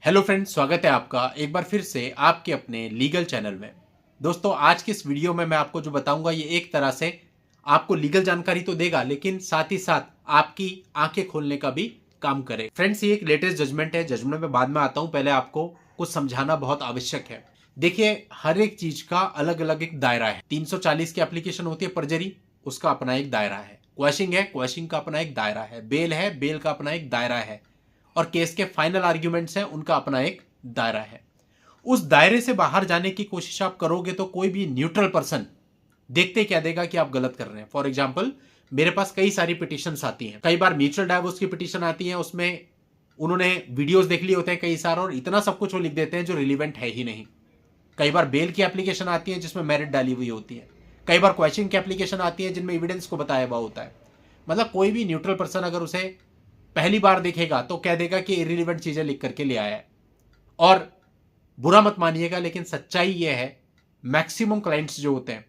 Hello friends, स्वागत है आपका एक बार फिर से आपके अपने लीगल चैनल में। दोस्तों, आज के इस वीडियो में मैं आपको जो बताऊंगा ये एक तरह से आपको लीगल जानकारी तो देगा, लेकिन साथ ही साथ आपकी आंखें खोलने का भी काम करे। फ्रेंड्स, ये एक लेटेस्ट जजमेंट है। जजमेंट में बाद में आता हूं, पहले आपको कुछ समझाना बहुत आवश्यक है। देखिए, हर एक चीज का अलग अलग एक दायरा है। 340 की एप्लीकेशन होती है परजरी, उसका अपना एक दायरा है। क्वैशिंग है, क्वैशिंग का अपना एक दायरा है। बेल है, बेल का अपना एक दायरा है। और केस के फाइनल आर्ग्यूमेंट्स हैं, उनका अपना एक दायरा है। उस दायरे से बाहर जाने की कोशिश आप करोगे तो कोई भी न्यूट्रल पर्सन देखते क्या देगा कि आप गलत कर रहे हैं। फॉर एग्जाम्पल, मेरे पास कई सारी पिटिशंस आती हैं। कई बार म्यूचुअल डाइवोर्स की पिटिशन आती है, उसमें उन्होंने वीडियोस देख लिए होते हैं कई सारे, और इतना सब कुछ वो लिख देते हैं जो रिलीवेंट है ही नहीं। कई बार बेल की एप्लीकेशन आती है जिसमें मेरिट डाली हुई होती है। कई बार क्वेश्चन की एप्लीकेशन आती है जिनमें एविडेंस को बताया हुआ होता है। मतलब कोई भी न्यूट्रल पर्सन अगर उसे पहली बार देखेगा तो कह देगा कि इरिलीवेंट चीजें लिख करके ले आया है। और बुरा मत मानिएगा, लेकिन सच्चाई यह है, मैक्सिमम क्लाइंट्स जो होते हैं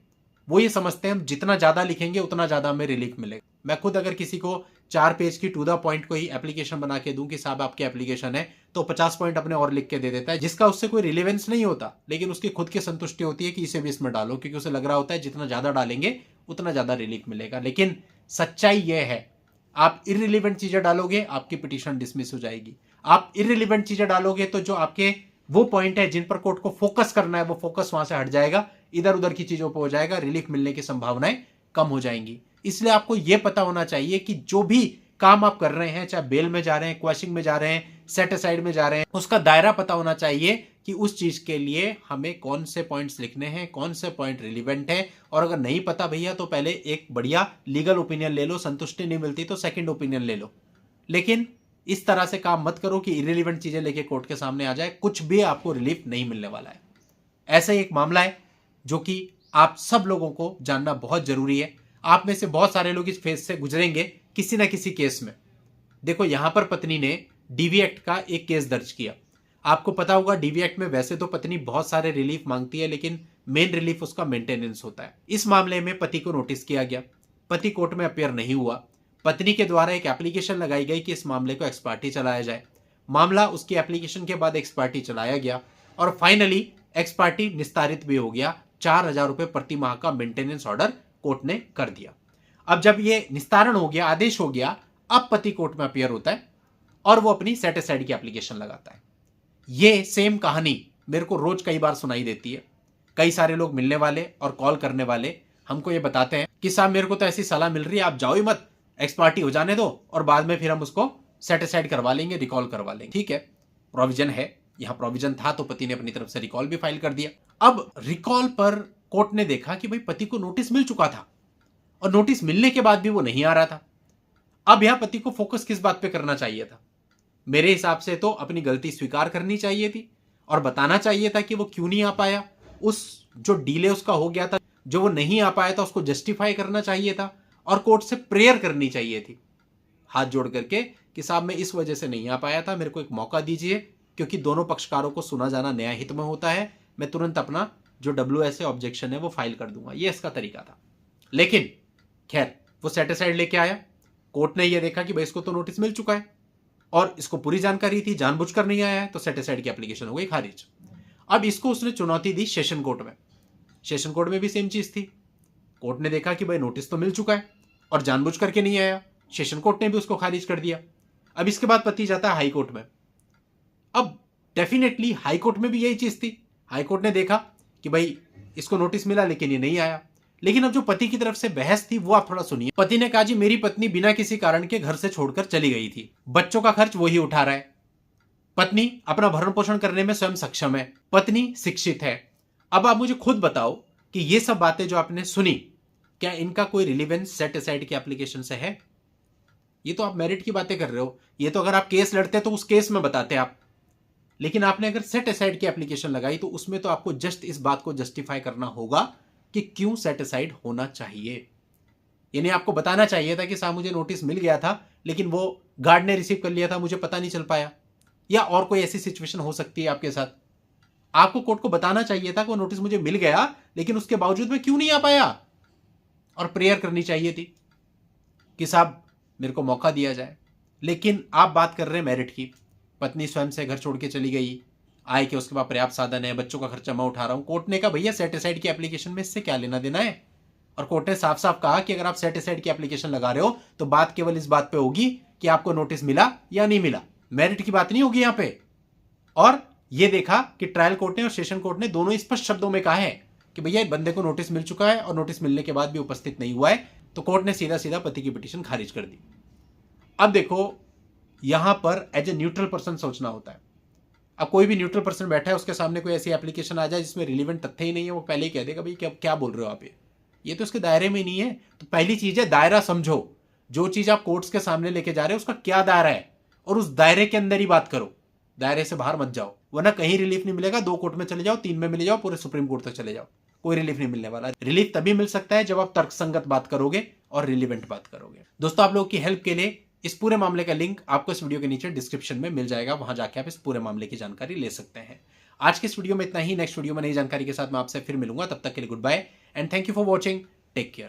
वो ये समझते हैं हम जितना ज्यादा लिखेंगे उतना ज्यादा हमें रिलीफ मिलेगा। मैं खुद अगर किसी को 4 पेज की टू द पॉइंट को ही एप्लीकेशन बना के दूं कि साहब आपकी एप्लीकेशन है, तो 50 पॉइंट अपने और लिख के दे देता है, जिसका उससे कोई रिलेवेंस नहीं होता, लेकिन उसकी खुद की संतुष्टि होती है कि इसे भी इसमें डालो, क्योंकि उसे लग रहा होता है जितना ज्यादा डालेंगे उतना ज्यादा रिलीफ मिलेगा। लेकिन सच्चाई यह है, आप इररिलेवेंट चीजें डालोगे आपकी पिटीशन डिसमिस हो जाएगी। आप इररिलेवेंट चीजें डालोगे तो जो आपके वो पॉइंट है जिन पर कोर्ट को फोकस करना है वो फोकस वहां से हट जाएगा, इधर उधर की चीजों पर हो जाएगा, रिलीफ मिलने की संभावनाएं कम हो जाएंगी। इसलिए आपको यह पता होना चाहिए कि जो भी काम आप कर रहे हैं, चाहे बेल में जा रहे हैं, क्वैशिंग में जा रहे हैं, सेट असाइड में जा रहे हैं, उसका दायरा पता होना चाहिए कि उस चीज के लिए हमें कौन से पॉइंट्स लिखने हैं, कौन से पॉइंट रिलीवेंट है। और अगर नहीं पता भैया तो पहले एक बढ़िया लीगल ओपिनियन ले लो, संतुष्टि नहीं मिलती तो सेकंड ओपिनियन ले लो। लेकिन इस तरह से काम मत करो कि इरिलीवेंट चीजें लेके कोर्ट के सामने आ जाए, कुछ भी आपको रिलीफ नहीं मिलने वाला है। ऐसा ही एक मामला है जो कि आप सब लोगों को जानना बहुत जरूरी है। आप में से बहुत सारे लोग इस फेज से गुजरेंगे किसी ना किसी केस में। देखो, यहां पर पत्नी ने डीवी एक्ट का एक केस दर्ज किया। आपको पता होगा डीवी एक्ट में वैसे तो पत्नी बहुत सारे रिलीफ मांगती है, लेकिन मेन रिलीफ उसका मेंटेनेंस होता है। इस मामले में पति को नोटिस किया गया, पति कोर्ट में अपेयर नहीं हुआ। पत्नी के द्वारा एक एप्लीकेशन लगाई गई कि इस मामले को एक्स पार्टी चलाया जाए। मामला उसकी एप्लीकेशन के बाद एक्स पार्टी चलाया गया और फाइनली एक्स पार्टी निस्तारित भी हो गया। 4,000 रुपए प्रति माह का मेंटेनेंस ऑर्डर कोर्ट ने कर दिया। अब जब ये निस्तारण हो गया, आदेश हो गया, अब पति कोर्ट में अपियर होता है और वो अपनी सेट असाइड की एप्लीकेशन लगाता है। ये सेम कहानी मेरे को रोज कई बार सुनाई देती है। कई सारे लोग मिलने वाले और कॉल करने वाले हमको ये बताते हैं कि साहब मेरे को तो ऐसी सलाह मिल रही है, आप जाओ ही मत, एक्स पार्टी हो जाने दो और बाद में फिर हम उसको सेट असाइड करवा लेंगे, रिकॉल करवा लेंगे। ठीक है, प्रोविजन है, यहां प्रोविजन था तो पति ने अपनी तरफ से रिकॉल भी फाइल कर दिया। अब रिकॉल पर कोर्ट ने देखा कि भाई पति को नोटिस मिल चुका था और नोटिस मिलने के बाद भी वो नहीं आ रहा था। अब यहां पति को फोकस किस बात पे करना चाहिए था? मेरे हिसाब से तो अपनी गलती स्वीकार करनी चाहिए थी और बताना चाहिए था कि वो क्यों नहीं आ पाया। उस जो डीले उसका हो गया था, जो वो नहीं आ पाया था, उसको जस्टिफाई करना चाहिए था और कोर्ट से प्रेयर करनी चाहिए थी हाथ जोड़ करके कि साहब मैं इस वजह से नहीं आ पाया था, मेरे को एक मौका दीजिए, क्योंकि दोनों पक्षकारों को सुना जाना न्याय हित में होता है। मैं तुरंत अपना जो WSA ऑब्जेक्शन है वो फाइल कर दूंगा। ये इसका तरीका था। लेकिन खैर, वो सेटिसाइड लेके आया। कोर्ट ने यह देखा कि भाई इसको तो नोटिस मिल चुका है और इसको पूरी जानकारी थी, जानबूझकर नहीं आया है, तो सेटिसाइड की एप्लीकेशन हो गई खारिज। अब इसको उसने चुनौती दी सेशन कोर्ट में। सेशन कोर्ट में भी सेम चीज थी। कोर्ट ने देखा कि भाई नोटिस तो मिल चुका है और जानबूझ करके नहीं आया, सेशन कोर्ट ने भी उसको खारिज कर दिया। अब इसके बाद पति जाता है हाई कोर्ट में। अब डेफिनेटली हाई कोर्ट में भी यही चीज थी। हाई कोर्ट ने देखा कि भाई इसको नोटिस मिला लेकिन ये नहीं आया। लेकिन अब जो पति की तरफ से बहस थी वो आप थोड़ा सुनिए। पति ने कहा जी मेरी पत्नी बिना किसी कारण के घर से छोड़कर चली गई थी, बच्चों का खर्च वही उठा रहा है, पत्नी अपना भरण पोषण करने में स्वयं सक्षम है, पत्नी शिक्षित है। अब आप मुझे खुद बताओ कि ये सब बातें जो आपने सुनी, क्या इनका कोई रिलीवेंस सेट असाइड की एप्लीकेशन से है? ये तो आप मेरिट की बातें कर रहे हो, ये तो अगर आप केस लड़ते तो उस केस में बताते आप। लेकिन आपने अगर सेट असाइड की एप्लीकेशन लगाई तो उसमें तो आपको जस्ट इस बात को जस्टिफाई करना होगा कि क्यों सेट असाइड होना चाहिए। यानी आपको बताना चाहिए था कि साहब मुझे नोटिस मिल गया था लेकिन वो गार्ड ने रिसीव कर लिया था, मुझे पता नहीं चल पाया, या और कोई ऐसी सिचुएशन हो सकती है आपके साथ। आपको कोर्ट को बताना चाहिए था कि वो नोटिस मुझे मिल गया लेकिन उसके बावजूद मैं क्यों नहीं आ पाया, और प्रेयर करनी चाहिए थी कि साहब मेरे को मौका दिया जाए। लेकिन आप बात कर रहे हैं मेरिट की। पत्नी स्वयं से घर छोड़ के चली गई, आय के उसके बाद पर्याप्त साधन है, बच्चों का खर्चा मैं उठा रहा हूं। कोर्ट ने कहा भैया सेटिसाइड की एप्लीकेशन में इससे क्या लेना देना है। और कोर्ट ने साफ साफ कहा कि अगर आप सेटिसाइड की एप्लीकेशन लगा रहे हो तो बात केवल इस बात पे होगी कि आपको नोटिस मिला या नहीं मिला, मेरिट की बात नहीं होगी यहां पे। और यह देखा कि ट्रायल कोर्ट ने और सेशन कोर्ट ने दोनों स्पष्ट शब्दों में कहा है कि भैया बंदे को नोटिस मिल चुका है और नोटिस मिलने के बाद भी उपस्थित नहीं हुआ है, तो कोर्ट ने सीधा सीधा पति की पिटीशन खारिज कर दी। अब देखो यहां पर एज ए न्यूट्रल पर्सन सोचना होता है। अब कोई भी न्यूट्रल पर्सन बैठा है, उसके सामने कोई ऐसी एप्लीकेशन आ जाए जिसमें रिलीवेंट तथ्य ही नहीं है, वो पहले ही कह देगा भाई क्या बोल रहे हो आप, ये तो इसके दायरे में नहीं है। तो पहली चीज है दायरा समझो, जो चीज आप कोर्ट्स के सामने लेके जा रहे हो उसका क्या दायरा है, और उस दायरे के अंदर ही बात करो, दायरे से बाहर मत जाओ, वरना कहीं रिलीफ नहीं मिलेगा। 2 कोर्ट में चले जाओ, 3 में मिले जाओ, पूरे सुप्रीम कोर्ट तक चले जाओ, कोई रिलीफ नहीं मिलने वाला। रिलीफ तभी मिल सकता है जब आप तर्कसंगत बात करोगे और रिलीवेंट बात करोगे। दोस्तों आप लोगों की हेल्प के लिए इस पूरे मामले का लिंक आपको इस वीडियो के नीचे डिस्क्रिप्शन में मिल जाएगा, वहां जाके आप इस पूरे मामले की जानकारी ले सकते हैं। आज के इस वीडियो में इतना ही। नेक्स्ट वीडियो में नई जानकारी के साथ मैं आपसे फिर मिलूंगा, तब तक के लिए good bye and thank you for watching. Take care.